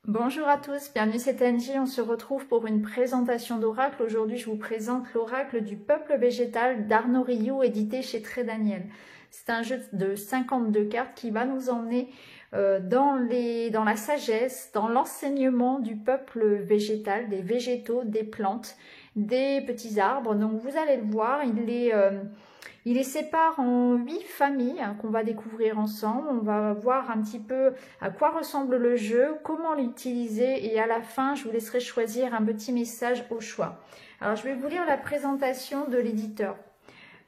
Bonjour à tous, bienvenue, c'est Angie. On se retrouve pour une présentation d'oracle. Aujourd'hui, je vous présente l'oracle du peuple végétal d'Arnaud Rioux, édité chez Très Daniel. C'est un jeu de 52 cartes qui va nous emmener dans la sagesse, dans l'enseignement du peuple végétal, des végétaux, des plantes, des petits arbres. Donc vous allez le voir, il les sépare en 8 familles qu'on va découvrir ensemble. On va voir un petit peu à quoi ressemble le jeu, comment l'utiliser et à la fin, je vous laisserai choisir un petit message au choix. Alors, je vais vous lire la présentation de l'éditeur.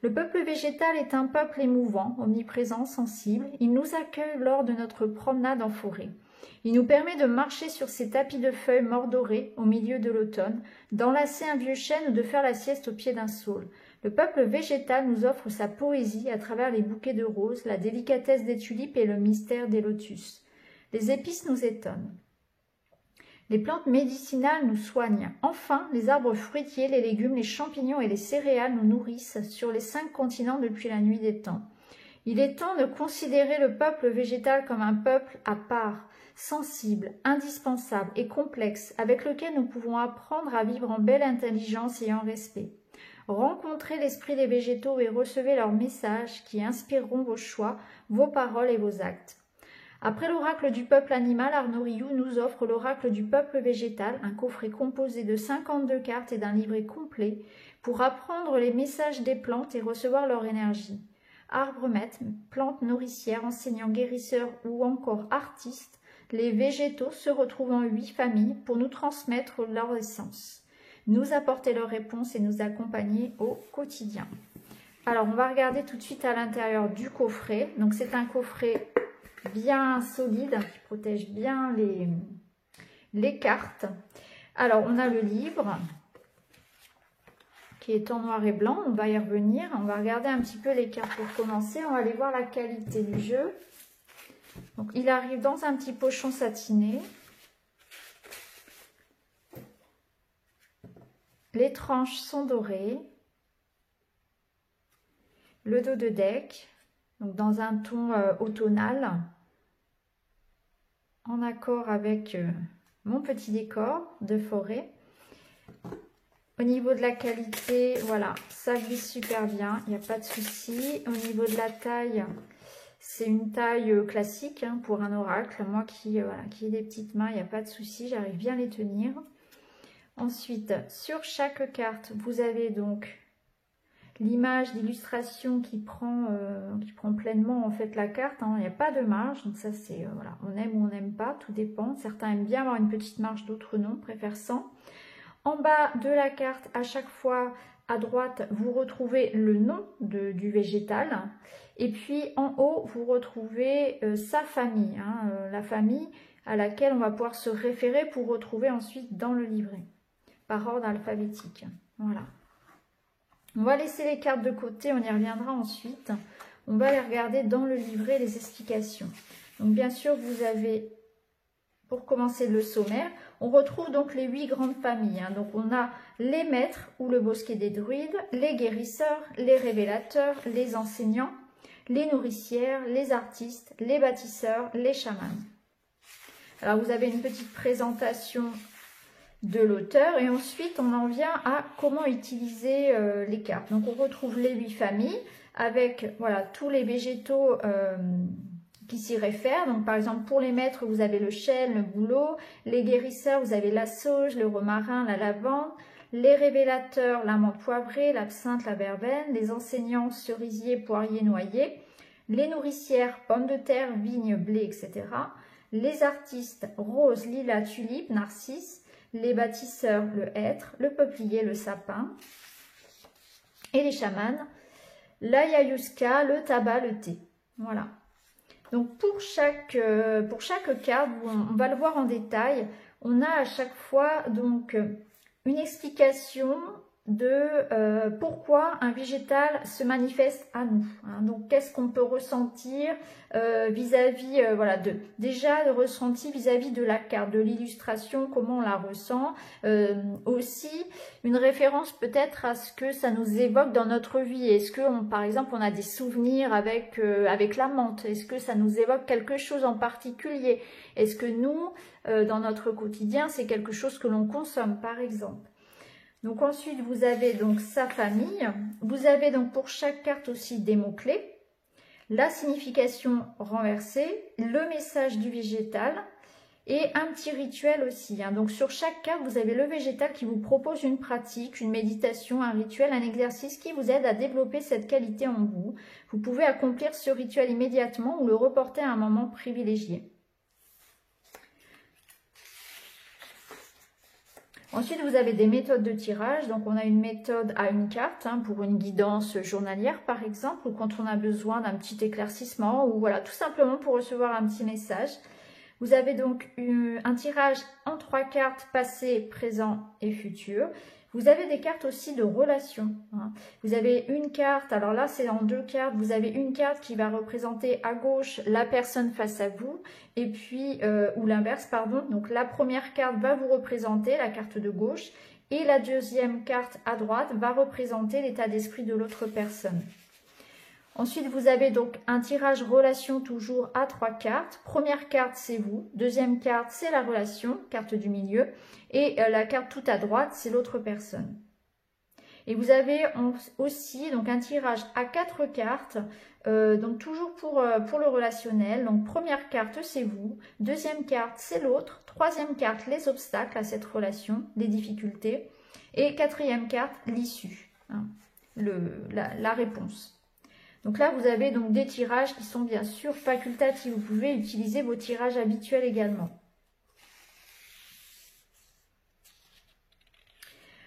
Le peuple végétal est un peuple émouvant, omniprésent, sensible. Il nous accueille lors de notre promenade en forêt. Il nous permet de marcher sur ces tapis de feuilles mordorées au milieu de l'automne, d'enlacer un vieux chêne ou de faire la sieste au pied d'un saule. Le peuple végétal nous offre sa poésie à travers les bouquets de roses, la délicatesse des tulipes et le mystère des lotus. Les épices nous étonnent. Les plantes médicinales nous soignent. Enfin, les arbres fruitiers, les légumes, les champignons et les céréales nous nourrissent sur les 5 continents depuis la nuit des temps. Il est temps de considérer le peuple végétal comme un peuple à part, sensible, indispensable et complexe, avec lequel nous pouvons apprendre à vivre en belle intelligence et en respect. Rencontrez l'esprit des végétaux et recevez leurs messages qui inspireront vos choix, vos paroles et vos actes. Après l'oracle du peuple animal, Arnaud Rioux nous offre l'oracle du peuple végétal, un coffret composé de 52 cartes et d'un livret complet pour apprendre les messages des plantes et recevoir leur énergie. Arbres maîtres, plantes nourricières, enseignants, guérisseurs ou encore artistes, les végétaux se retrouvent en 8 familles pour nous transmettre leur essence, nous apporter leurs réponses et nous accompagner au quotidien. Alors, on va regarder tout de suite à l'intérieur du coffret. Donc, c'est un coffret bien solide qui protège bien les cartes. Alors, on a le livre qui est en noir et blanc. On va y revenir. On va regarder un petit peu les cartes pour commencer. On va aller voir la qualité du jeu. Donc, il arrive dans un petit pochon satiné. Les tranches sont dorées. Le dos de deck, donc dans un ton automnal, en accord avec mon petit décor de forêt. Au niveau de la qualité, voilà, ça glisse super bien, il n'y a pas de souci. Au niveau de la taille, c'est une taille classique pour un oracle. Moi qui ai des petites mains, il n'y a pas de souci, j'arrive bien à les tenir. Ensuite, sur chaque carte, vous avez donc l'image d'illustration qui prend pleinement en fait la carte. Il n'y a pas de marge, donc ça c'est voilà, on aime ou on n'aime pas, tout dépend. Certains aiment bien avoir une petite marge, d'autres non, préfèrent sans. En bas de la carte, à chaque fois à droite, vous retrouvez le nom du végétal. Et puis en haut, vous retrouvez sa famille, la famille à laquelle on va pouvoir se référer pour retrouver ensuite dans le livret, par ordre alphabétique. Voilà. On va laisser les cartes de côté, on y reviendra ensuite. On va les regarder dans le livret, les explications. Donc bien sûr, vous avez, pour commencer le sommaire, on retrouve donc les 8 grandes familles. Donc on a les maîtres ou le bosquet des druides, les guérisseurs, les révélateurs, les enseignants, les nourricières, les artistes, les bâtisseurs, les chamans. Alors vous avez une petite présentation de l'auteur et ensuite on en vient à comment utiliser les cartes. Donc on retrouve les 8 familles avec voilà tous les végétaux qui s'y réfèrent. Donc par exemple pour les maîtres vous avez le chêne, le bouleau, les guérisseurs vous avez la sauge, le romarin, la lavande, les révélateurs la menthe poivrée, l'absinthe, la verveine, les enseignants cerisier, poirier, noyer, les nourricières pommes de terre, vignes, blé, etc. Les artistes rose, lilas, tulipe, narcisse, les bâtisseurs, le hêtre, le peuplier, le sapin, et les chamans, l'ayahuasca, le tabac, le thé. Voilà. Donc pour chaque carte, on va le voir en détail, on a à chaque fois donc une explication de pourquoi un végétal se manifeste à nous. Hein. Donc, qu'est-ce qu'on peut ressentir vis-à-vis, voilà, déjà le ressenti vis-à-vis de la carte, de l'illustration, comment on la ressent. Aussi, une référence peut-être à ce que ça nous évoque dans notre vie. Est-ce que, par exemple, on a des souvenirs avec la menthe? Est-ce que ça nous évoque quelque chose en particulier? Est-ce que nous, dans notre quotidien, c'est quelque chose que l'on consomme, par exemple? Donc ensuite, vous avez donc sa famille. Vous avez donc pour chaque carte aussi des mots-clés, la signification renversée, le message du végétal et un petit rituel aussi. Hein. Donc sur chaque carte, vous avez le végétal qui vous propose une pratique, une méditation, un rituel, un exercice qui vous aide à développer cette qualité en vous. Vous pouvez accomplir ce rituel immédiatement ou le reporter à un moment privilégié. Ensuite, vous avez des méthodes de tirage. Donc, on a une méthode à une carte hein, pour une guidance journalière, par exemple, ou quand on a besoin d'un petit éclaircissement, ou voilà, tout simplement pour recevoir un petit message. Vous avez donc un tirage en 3 cartes, passé, présent et futur. Vous avez des cartes aussi de relations. Hein. Vous avez une carte, alors là c'est en 2 cartes, vous avez une carte qui va représenter à gauche la personne face à vous, et puis, ou l'inverse, pardon. Donc la première carte va vous représenter, la carte de gauche, et la deuxième carte à droite va représenter l'état d'esprit de l'autre personne. Ensuite, vous avez donc un tirage relation toujours à 3 cartes. Première carte, c'est vous. Deuxième carte, c'est la relation, carte du milieu. Et la carte tout à droite, c'est l'autre personne. Et vous avez aussi donc un tirage à 4 cartes, donc toujours pour le relationnel. Donc première carte, c'est vous. Deuxième carte, c'est l'autre. Troisième carte, les obstacles à cette relation, les difficultés. Et quatrième carte, l'issue, hein, la réponse. Donc là, vous avez donc des tirages qui sont bien sûr facultatifs. Vous pouvez utiliser vos tirages habituels également.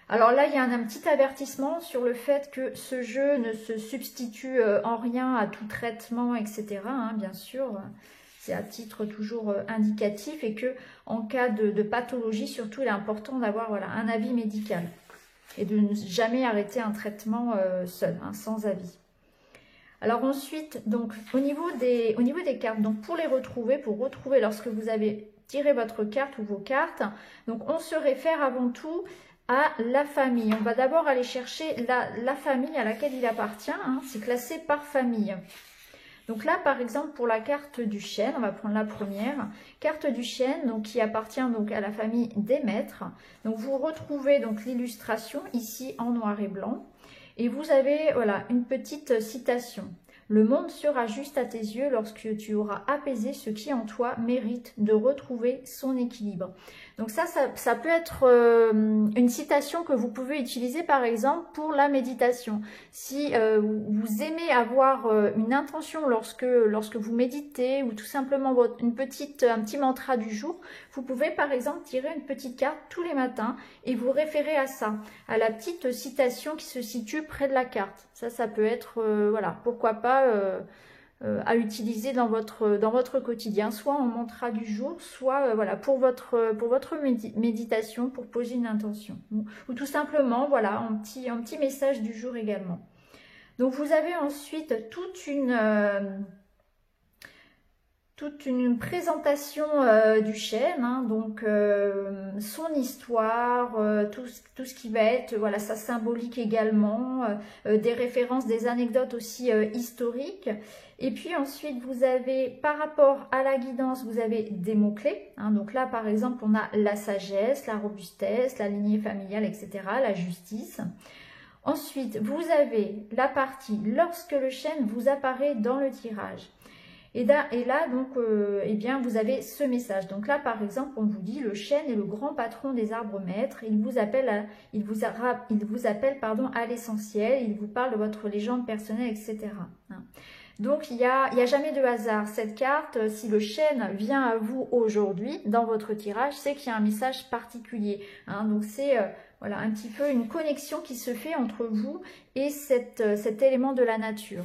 Alors là, il y a un petit avertissement sur le fait que ce jeu ne se substitue en rien à tout traitement, etc. Hein, bien sûr, c'est à titre toujours indicatif et que en cas de pathologie, surtout, il est important d'avoir voilà, un avis médical et de ne jamais arrêter un traitement seul, hein, sans avis. Alors ensuite, donc au niveau des cartes, donc pour retrouver lorsque vous avez tiré votre carte ou vos cartes, donc on se réfère avant tout à la famille. On va d'abord aller chercher la famille à laquelle il appartient, hein, c'est classé par famille. Donc là, par exemple, pour la carte du chêne, on va prendre la première, carte du chêne, donc qui appartient donc à la famille des maîtres. Donc vous retrouvez donc l'illustration ici en noir et blanc. Et vous avez voilà, une petite citation. « Le monde sera juste à tes yeux lorsque tu auras apaisé ce qui en toi mérite de retrouver son équilibre. » Donc ça peut être une citation que vous pouvez utiliser par exemple pour la méditation. Si vous aimez avoir une intention lorsque vous méditez ou tout simplement un petit mantra du jour, vous pouvez par exemple tirer une petite carte tous les matins et vous référer à ça, à la petite citation qui se situe près de la carte. Ça peut être, voilà, pourquoi pas à utiliser dans votre quotidien, soit en mantra du jour, soit voilà, pour votre méditation, pour poser une intention. Ou tout simplement, voilà, un petit message du jour également. Donc vous avez ensuite toute une présentation du chêne, hein, donc son histoire, tout ce qui va être, voilà, sa symbolique également, des références, des anecdotes aussi historiques. Et puis ensuite, vous avez, par rapport à la guidance, vous avez des mots-clés. Hein, donc là, par exemple, on a la sagesse, la robustesse, la lignée familiale, etc., la justice. Ensuite, vous avez la partie « Lorsque le chêne vous apparaît dans le tirage ». Et là, donc, eh bien, vous avez ce message. Donc là, par exemple, on vous dit, le chêne est le grand patron des arbres maîtres. Il vous appelle, à l'essentiel. Il vous parle de votre légende personnelle, etc. Donc, il y a jamais de hasard. Cette carte, si le chêne vient à vous aujourd'hui, dans votre tirage, c'est qu'il y a un message particulier. Hein. Donc, c'est voilà, un petit peu une connexion qui se fait entre vous et cet élément de la nature.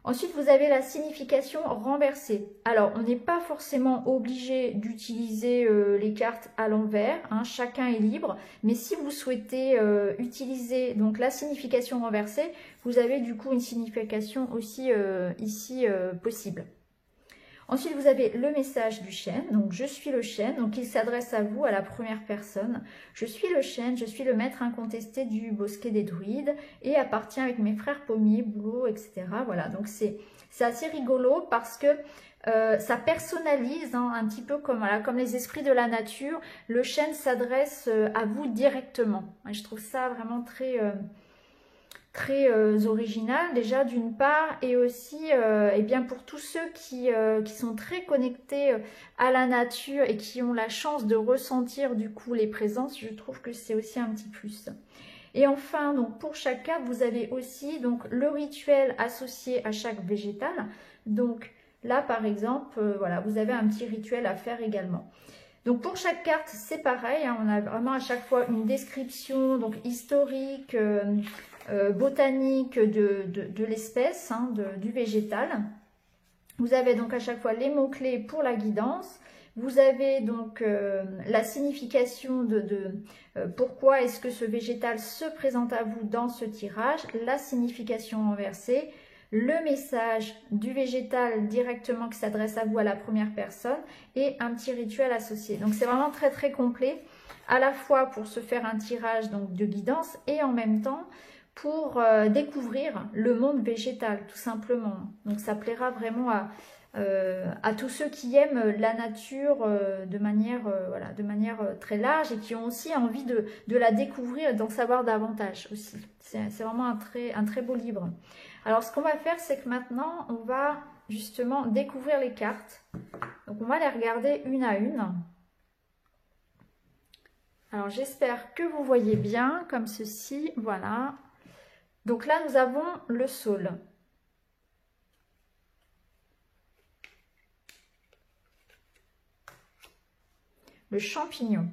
Ensuite, vous avez la signification renversée. Alors, on n'est pas forcément obligé d'utiliser les cartes à l'envers, hein, chacun est libre. Mais si vous souhaitez utiliser donc la signification renversée, vous avez du coup une signification aussi ici possible. Ensuite, vous avez le message du chêne. Donc, je suis le chêne. Donc, il s'adresse à vous, à la première personne. Je suis le chêne, je suis le maître incontesté du bosquet des druides et appartiens avec mes frères pommiers, bouleaux, etc. Voilà, donc c'est assez rigolo parce que ça personnalise hein, un petit peu comme, voilà, comme les esprits de la nature. Le chêne s'adresse à vous directement. Je trouve ça vraiment très original déjà d'une part, et aussi eh bien pour tous ceux qui sont très connectés à la nature et qui ont la chance de ressentir du coup les présences, je trouve que c'est aussi un petit plus. Et enfin, donc pour chaque carte, vous avez aussi donc le rituel associé à chaque végétal. Donc là par exemple, voilà, vous avez un petit rituel à faire également. Donc pour chaque carte, c'est pareil, hein, on a vraiment à chaque fois une description donc historique, botanique de l'espèce, hein, du végétal. Vous avez donc à chaque fois les mots-clés pour la guidance. Vous avez donc la signification de pourquoi est-ce que ce végétal se présente à vous dans ce tirage, la signification renversée, le message du végétal directement qui s'adresse à vous à la première personne et un petit rituel associé. Donc c'est vraiment très très complet, à la fois pour se faire un tirage donc de guidance et en même temps pour découvrir le monde végétal tout simplement. Donc ça plaira vraiment à tous ceux qui aiment la nature de manière, voilà, de manière très large et qui ont aussi envie de la découvrir et d'en savoir davantage aussi. C'est vraiment un très beau livre. Alors ce qu'on va faire, c'est que maintenant on va justement découvrir les cartes. Donc on va les regarder une à une. Alors j'espère que vous voyez bien comme ceci, voilà. Donc là nous avons le saule. Le champignon,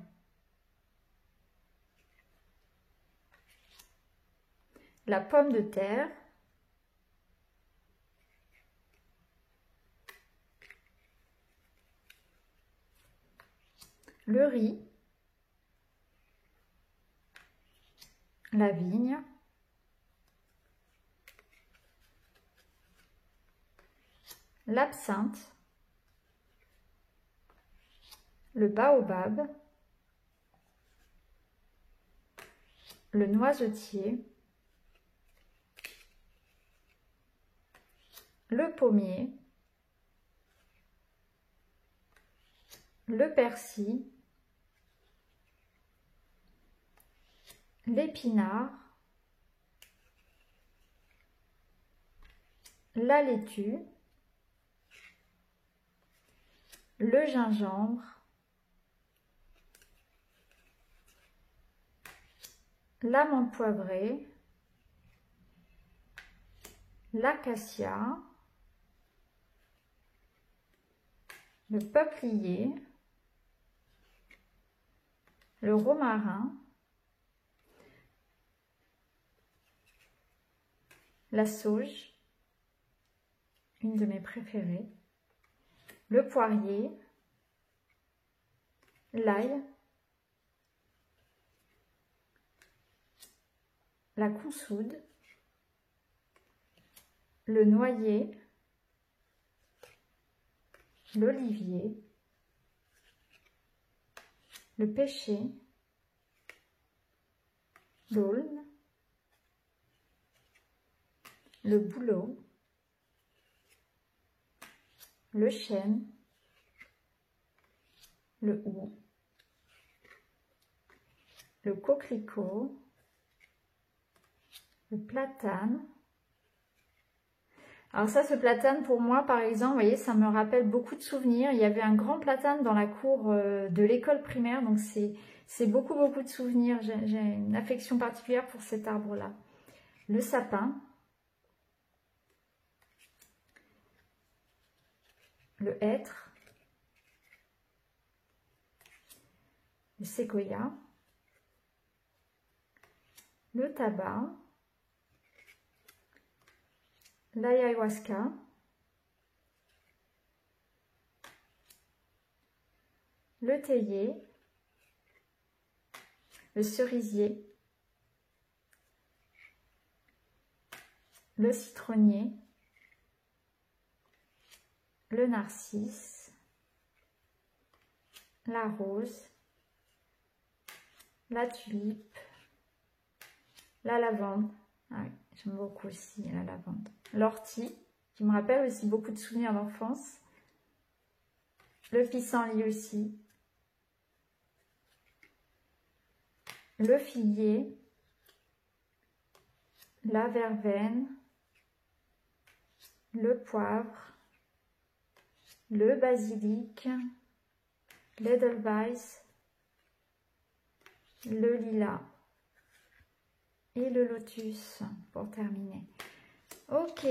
la pomme de terre, le riz, la vigne, l'absinthe, le baobab, le noisetier, le pommier, le persil, l'épinard, la laitue, le gingembre, la menthe poivrée, l'acacia, le peuplier, le romarin, la sauge, une de mes préférées, le poirier, l'ail, la consoude, le noyer, l'olivier, le pêcher, l'aulne, le bouleau, le chêne, le houx, le coquelicot, le platane. Alors ça, ce platane, pour moi, par exemple, vous voyez, ça me rappelle beaucoup de souvenirs. Il y avait un grand platane dans la cour de l'école primaire, donc c'est beaucoup de souvenirs. J'ai une affection particulière pour cet arbre-là. Le sapin, le hêtre, le séquoia, le tabac, l'ayahuasca, le théier, le cerisier, le citronnier, le narcisse, la rose, la tulipe, la lavande, ah, j'aime beaucoup aussi la lavande, l'ortie, qui me rappelle aussi beaucoup de souvenirs d'enfance, le pissenlit aussi, le figuier, la verveine, le poivre, le basilic, l'edelweiss, le lilas et le lotus pour terminer. Ok,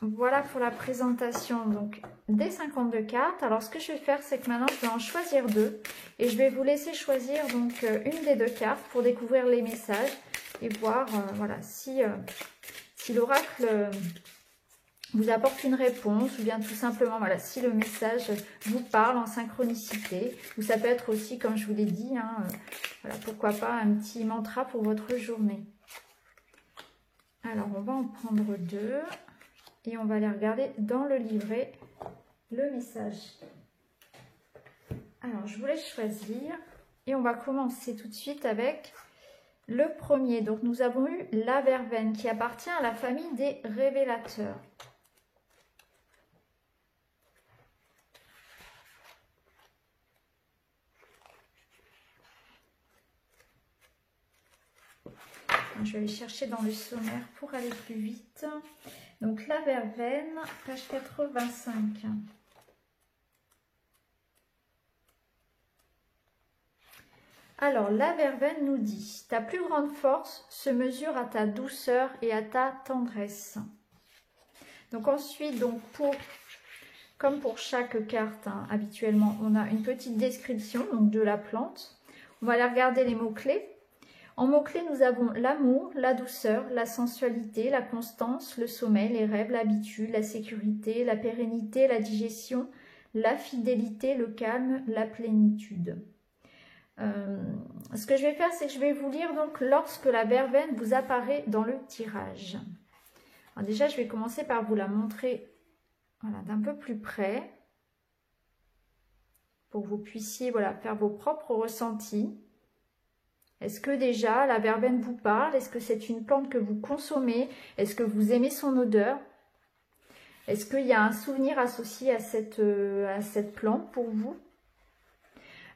voilà pour la présentation donc des 52 cartes. Alors ce que je vais faire, c'est que maintenant je vais en choisir deux et je vais vous laisser choisir donc une des deux cartes pour découvrir les messages et voir voilà si l'oracle vous apporte une réponse ou bien tout simplement voilà si le message vous parle en synchronicité, ou ça peut être aussi, comme je vous l'ai dit, hein, voilà, pourquoi pas un petit mantra pour votre journée. Alors on va en prendre deux et on va aller regarder dans le livret le message. Alors je vous laisse choisir et on va commencer tout de suite avec le premier. Donc nous avons eu la verveine qui appartient à la famille des révélateurs. Je vais aller chercher dans le sommaire pour aller plus vite. Donc la verveine, page 85. Alors la verveine nous dit: ta plus grande force se mesure à ta douceur et à ta tendresse. Donc ensuite, donc comme pour chaque carte, hein, habituellement, on a une petite description donc, de la plante. On va aller regarder les mots-clés. En mots-clés, nous avons l'amour, la douceur, la sensualité, la constance, le sommeil, les rêves, l'habitude, la sécurité, la pérennité, la digestion, la fidélité, le calme, la plénitude. Ce que je vais faire, c'est que je vais vous lire donc lorsque la verveine vous apparaît dans le tirage. Alors déjà, je vais commencer par vous la montrer voilà, d'un peu plus près pour que vous puissiez voilà, faire vos propres ressentis. Est-ce que déjà la verveine vous parle? Est-ce que c'est une plante que vous consommez? Est-ce que vous aimez son odeur? Est-ce qu'il y a un souvenir associé à cette plante pour vous?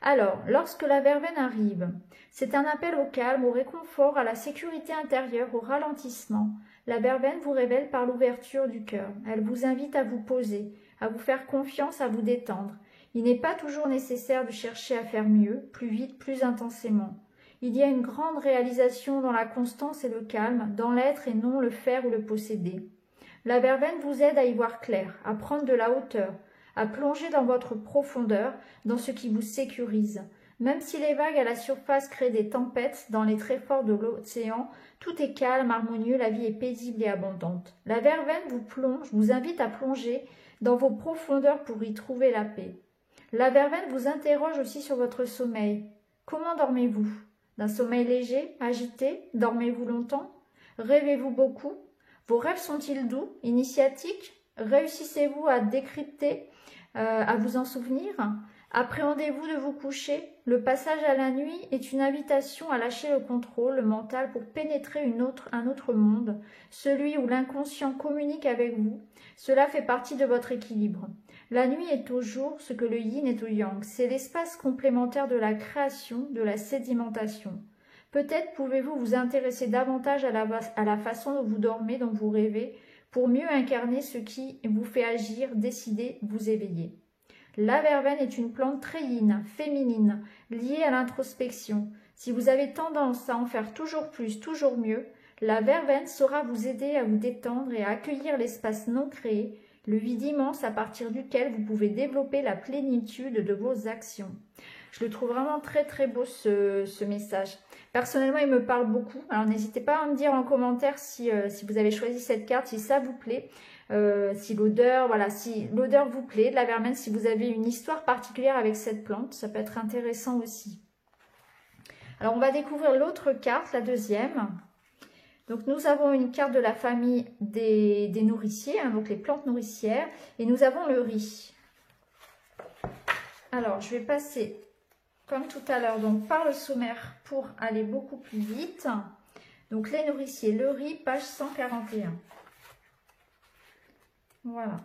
Alors, lorsque la verveine arrive, c'est un appel au calme, au réconfort, à la sécurité intérieure, au ralentissement. La verveine vous révèle par l'ouverture du cœur. Elle vous invite à vous poser, à vous faire confiance, à vous détendre. Il n'est pas toujours nécessaire de chercher à faire mieux, plus vite, plus intensément. Il y a une grande réalisation dans la constance et le calme, dans l'être et non le faire ou le posséder. La verveine vous aide à y voir clair, à prendre de la hauteur, à plonger dans votre profondeur, dans ce qui vous sécurise. Même si les vagues à la surface créent des tempêtes dans les tréfonds de l'océan, tout est calme, harmonieux, la vie est paisible et abondante. La verveine vous invite à plonger dans vos profondeurs pour y trouver la paix. La verveine vous interroge aussi sur votre sommeil. Comment dormez-vous? D'un sommeil léger, agité? Dormez-vous longtemps? Rêvez-vous beaucoup? Vos rêves sont-ils doux, initiatiques? Réussissez-vous à décrypter, à vous en souvenir? Appréhendez-vous de vous coucher? Le passage à la nuit est une invitation à lâcher le contrôle mental pour pénétrer un autre monde, celui où l'inconscient communique avec vous. Cela fait partie de votre équilibre. La nuit est au jour ce que le yin est au yang. C'est l'espace complémentaire de la création, de la sédimentation. Peut-être pouvez-vous vous intéresser davantage à la façon dont vous dormez, dont vous rêvez, pour mieux incarner ce qui vous fait agir, décider, vous éveiller. La verveine est une plante très yin, féminine, liée à l'introspection. Si vous avez tendance à en faire toujours plus, toujours mieux, la verveine saura vous aider à vous détendre et à accueillir l'espace non créé, le vide immense à partir duquel vous pouvez développer la plénitude de vos actions. Je le trouve vraiment très très beau ce message. Personnellement, il me parle beaucoup. Alors n'hésitez pas à me dire en commentaire si vous avez choisi cette carte, si ça vous plaît. si l'odeur, voilà, si l'odeur vous plaît de la verveine, si vous avez une histoire particulière avec cette plante, ça peut être intéressant aussi. Alors on va découvrir l'autre carte, la deuxième. Donc nous avons une carte de la famille des nourriciers, hein, donc les plantes nourricières, et nous avons le riz. Alors je vais passer, comme tout à l'heure, donc par le sommaire pour aller beaucoup plus vite. Donc les nourriciers, le riz, page 141. Voilà,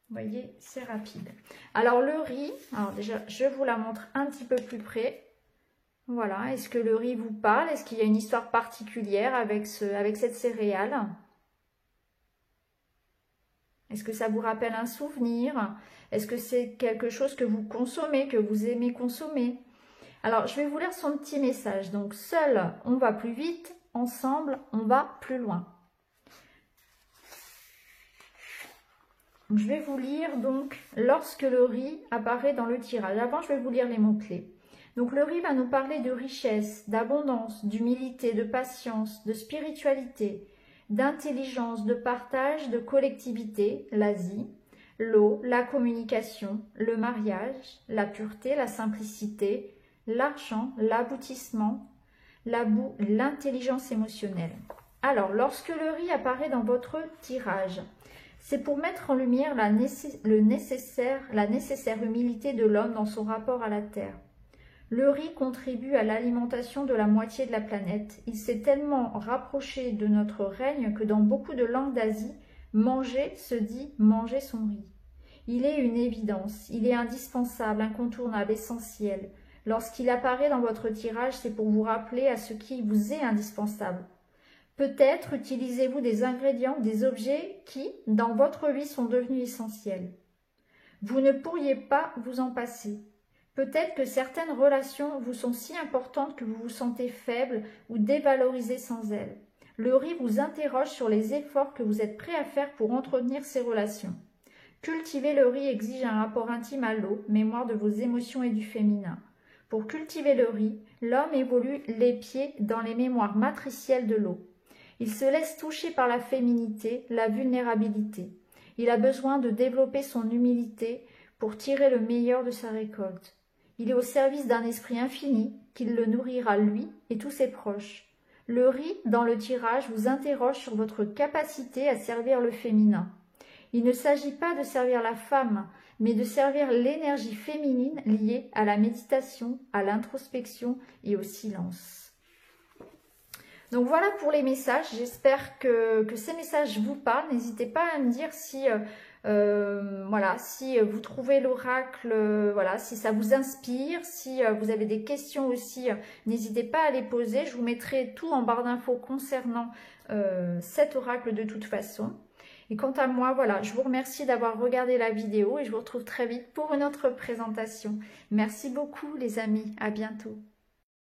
vous voyez, c'est rapide. Alors le riz, alors déjà je vous la montre un petit peu plus près. Voilà, est-ce que le riz vous parle? Est-ce qu'il y a une histoire particulière avec cette céréale? Est-ce que ça vous rappelle un souvenir? Est-ce que c'est quelque chose que vous consommez, que vous aimez consommer? Alors, je vais vous lire son petit message. Donc, seul, on va plus vite. Ensemble, on va plus loin. Je vais vous lire donc lorsque le riz apparaît dans le tirage. Avant, je vais vous lire les mots-clés. Donc, le riz va nous parler de richesse, d'abondance, d'humilité, de patience, de spiritualité, d'intelligence, de partage, de collectivité, l'Asie, l'eau, la communication, le mariage, la pureté, la simplicité, l'argent, l'aboutissement, l'intelligence émotionnelle. Alors, lorsque le riz apparaît dans votre tirage, c'est pour mettre en lumière la nécessaire humilité de l'homme dans son rapport à la terre. Le riz contribue à l'alimentation de la moitié de la planète. Il s'est tellement rapproché de notre règne que dans beaucoup de langues d'Asie, manger se dit manger son riz. Il est une évidence, il est indispensable, incontournable, essentiel. Lorsqu'il apparaît dans votre tirage, c'est pour vous rappeler à ce qui vous est indispensable. Peut-être utilisez-vous des ingrédients, des objets qui, dans votre vie, sont devenus essentiels. Vous ne pourriez pas vous en passer. Peut-être que certaines relations vous sont si importantes que vous vous sentez faible ou dévalorisé sans elles. Le riz vous interroge sur les efforts que vous êtes prêt à faire pour entretenir ces relations. Cultiver le riz exige un rapport intime à l'eau, mémoire de vos émotions et du féminin. Pour cultiver le riz, l'homme évolue les pieds dans les mémoires matricielles de l'eau. Il se laisse toucher par la féminité, la vulnérabilité. Il a besoin de développer son humilité pour tirer le meilleur de sa récolte. Il est au service d'un esprit infini qui le nourrira lui et tous ses proches. Le riz, dans le tirage, vous interroge sur votre capacité à servir le féminin. Il ne s'agit pas de servir la femme, mais de servir l'énergie féminine liée à la méditation, à l'introspection et au silence. Donc voilà pour les messages. J'espère que ces messages vous parlent. N'hésitez pas à me dire si... voilà, si vous trouvez l'oracle, voilà, si ça vous inspire, si vous avez des questions aussi, n'hésitez pas à les poser. Je vous mettrai tout en barre d'infos concernant cet oracle de toute façon. Et quant à moi, voilà, je vous remercie d'avoir regardé la vidéo et je vous retrouve très vite pour une autre présentation. Merci beaucoup les amis, à bientôt.